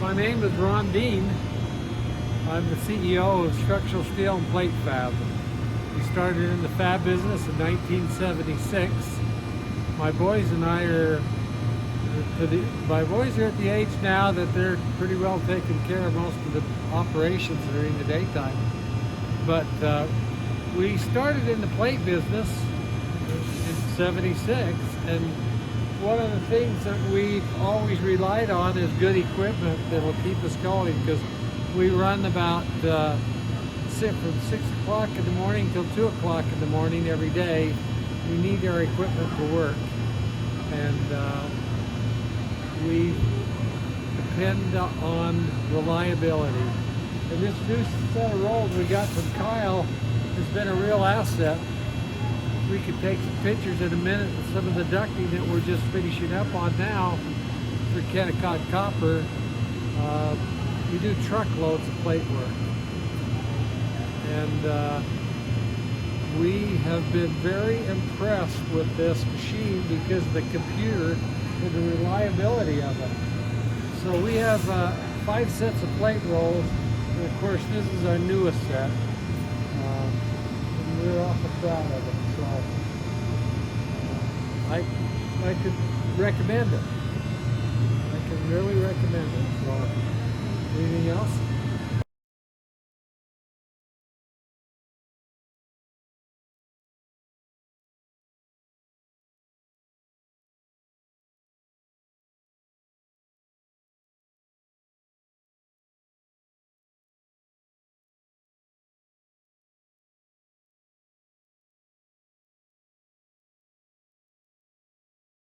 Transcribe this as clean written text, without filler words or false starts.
My name is Ron Dean. I'm the CEO of Structural Steel and Plate Fab. We started in the fab business in 1976. My boys and I are at the age now that they're pretty well taking care of most of the operations during the daytime. But we started in the plate business in '76, and one of the things that we've always relied on is good equipment that will keep us going, because we run about from 6 o'clock in the morning till 2 o'clock in the morning every day. We need our equipment to work, and we depend on reliability. And this new set of rolls we got from Kyle has been a real asset. We could take some pictures in a minute of some of the ducting that we're just finishing up on now for Kennecott Copper. We do truckloads of plate work. And we have been very impressed with this machine because of the computer and the reliability of it. So we have 5 sets of plate rolls, and of course this is our newest set. And we're awful proud of it. So I could recommend it. I can really recommend it. So anything else?